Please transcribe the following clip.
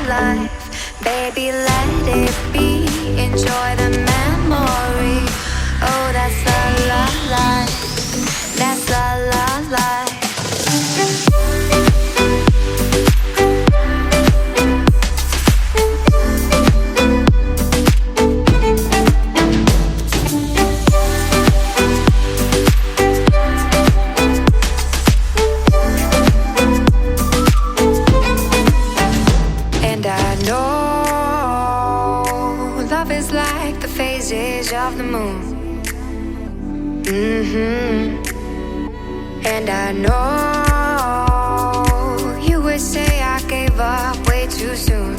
life. Baby, let it be. Enjoy the memory. Oh, that's the love life. That's the love life. Like the phases of the moon. And I know you would say I gave up way too soon.